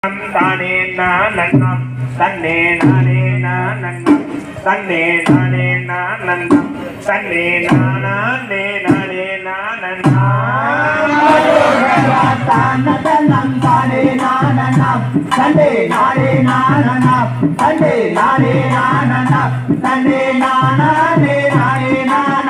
தானே நன்னம் தன்னே நானே நன்னம் தன்னே நானே நன்னம் தன்னே நானே நானே நன்னம் தானே நானனம் தன்னே நானே நன்னம் தன்னே நானே நன்னம் தன்னே நானே நானே நன்னம்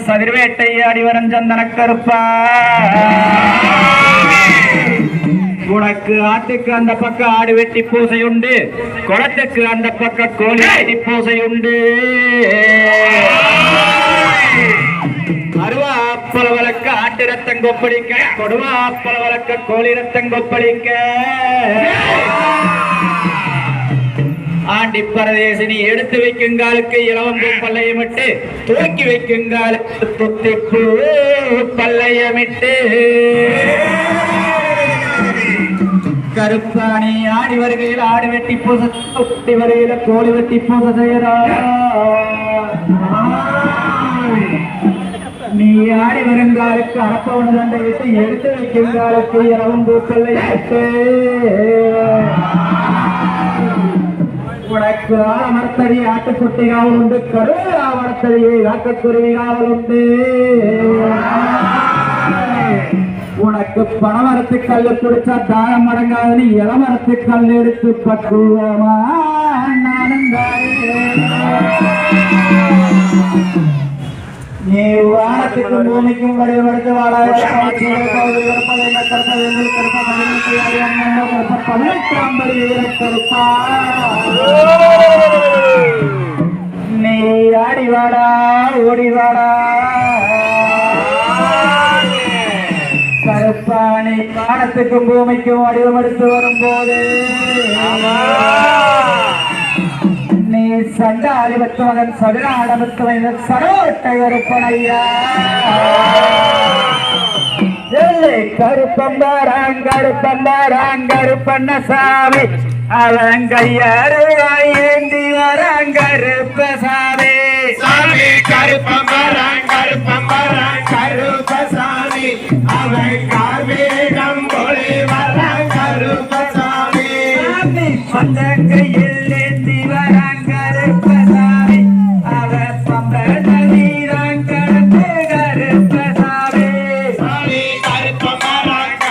சதிர்வேட்டை அடிவரன் சந்தன கருப்பா உனக்கு ஆட்டுக்கு அந்த பக்கம் ஆடு வெட்டி பூசை உண்டு, குளத்துக்கு அந்த பக்கம் கோழி வெட்டி பூசை உண்டு. அருவா அப்பள வழக்க ஆட்டு ரத்தம் கொப்பளிக்க, கொடுவா அப்பள வழக்க கோழி ரத்தம் கொப்பளிக்க. ஆண்டி பரதேசினி எடுத்து வைக்குங்காலுக்கு இளவம்பூ பல்லையமிட்டு, தூக்கி வைக்குங்காலுக்கு துத்திப்பூ பல்லையமிட்டு. கருப்பாணி ஆடி வருகையில் ஆடு வெட்டி பூச, குட்டி வருகையில கோழி வெட்டி பூச செய்யறா. நீ ஆடி வருங்காலுக்கு அரப்பவன தண்டை விட்டு, எடுத்து வைக்குங்காலுக்கு இளவம்பூ பல்லையமிட்டு. உனக்கு ஆமர்த்தடி ஆட்டுக்குட்டி காவல் உண்டு, கருவா வளர்த்தடியை ஆட்டுக்குருவி காவல் உண்டு. உனக்கு பணமரத்து கல்லு குடிச்சா தானம் அடங்காது, இளமரத்து கல் எடுத்து பக்குவமா நானும் நீ வானத்துக்கும் பூமிக்கும் வடிவெடுத்து வாழாயிரம் 18 நீ ஆடிவாடா ஓடிவாடா கருப்பாணி. வானத்துக்கும் பூமிக்கும் வடிவமெடுத்து வரும்போது நீ சண்டாளி பத்துவதன் சதுராடமத்துவன் சரோட்டை கருப்பனையா. கருப்பம்பராங்கருப்பண்ணசாமி அவன் கையாறு ஏந்தி வராங்கருப்பசாமி. கருப்பம்பராங்கருப்பசாமி அவன் கார்மேகம் போலே வராங்கருப்பசாமி. சொந்த கையில் ஏந்தி வராங்கருப்பசாமி அவன் பம்பர வீராங்கருப்பசாமி. கருப்பம்பராங்க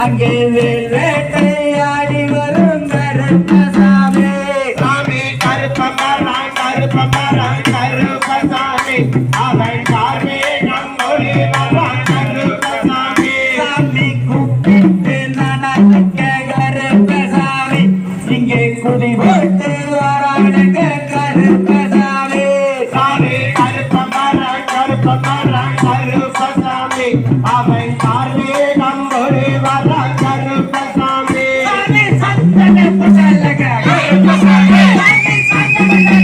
அங்கே வேட்டையாடி வரும் கருப்பசாமி. சாமி கருப்பமரம் கருப்பமரம் கருப்பசாமி அவன் கார்மேகம் ஒளி வரான் கருப்பசாமி. சாமி கூப்பிட்டு நடக்க கருப்பசாமி இங்கே குடி போட்டு வரானுங்க கருப்பசாமி. சாமி கருப்பமரம் கருப்பமரம் கருப்பசாமி அவன் கார்மேகம் ஒளி வரான் கருப்பசாமி. சாமி சந்தன புசலக கருப்பசாமி சாமி சந்தன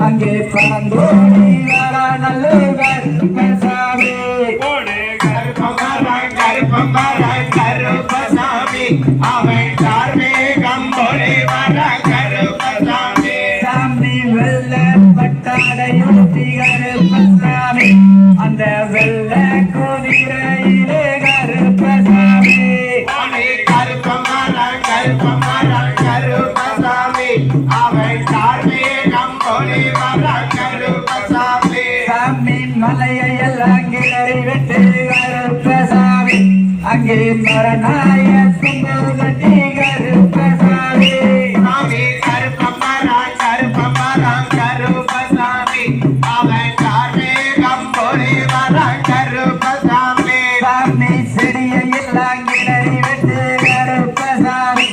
அங்கே பறந்தோடி வர நல்ல கருப்பசாமி. கருப்பமரம் கருப்பமரம் கருப்பசாமி அவன் கார்மேகம் ஒளி வரான் கருப்பசாமி. சாமி வெள்ள பட்டாடையுத்தி கருப்பசாமி அந்த வெள்ள குதிரையிலே கருப்பசாமி. கருப்பமரம் கருப்பமரம் கருப்பசாமி அவன் கார்மேகம் ஒளி வரான் கருப்பசாமி. சாமி மலையெல்லாம் கிளறி விட்டு கருப்பசாமி அங்கே மரணாய சுந்தரட்டி கருப்பசாமி. சாமி கருப்பமரம் கருப்பமரம் கருப்பசாமி அவன் கார்மேகம் ஒளி வரான் கருப்பசாமி. சாமி செடியெல்லாம் கிளறி விட்டு கருப்பசாமி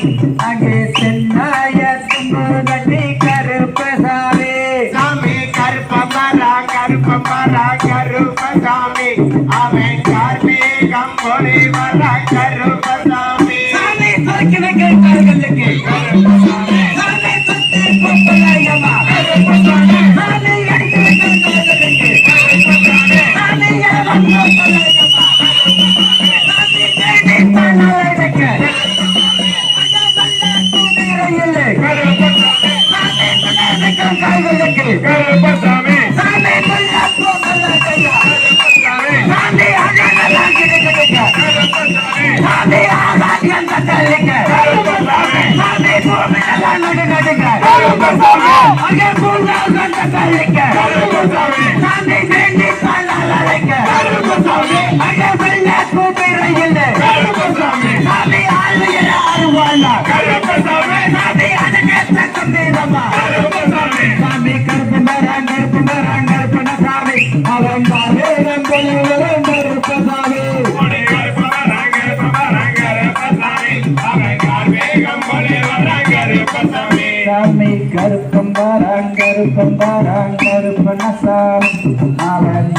அங்கே சென்னாய சுந்தரட்டி கருப்பசாமி. சாமி கருப்பமரம் கருப்பமரம் கருப்பசாமி அவன் கார்மேகம் ஒளி வரான் கருப்பசாமி. சாமி துறக்கி வைக்க கால்களுக்கு சாமி சுத்தி பொப்பலாயமா சாமி அடிக்க வைக்க கால்களுக்கு சாமி எவன் பொப்பலாயமா சாமி தேடி பணவடக்க சாமி புனவைக்க கால்களுக்கு சாமி புல்ல பொப்பலாயமா சாமி அகலலாம் கிடக்க சாமி ஆகாயம் தட்டலிக்க சாமி பூமியெல்லாம் நடுநடுங்க அங்கே பூங்காகம் தட்டலிக்க சாமி வேண்டி பாலால் அழைக்க அங்கே வெள்ள கூப்பிரையில் சாமி ஆளுகிற அருவாளா சாமி அதுக்கு தக்கம் வீரமா சாமி கருப்பு மரம் கருப்பன சாமி அவன் வேகம் கொள்ளுவன் கருப்பசாமி. சாமி கருப்பம் பாராங் கருப்பன சாமி அவன்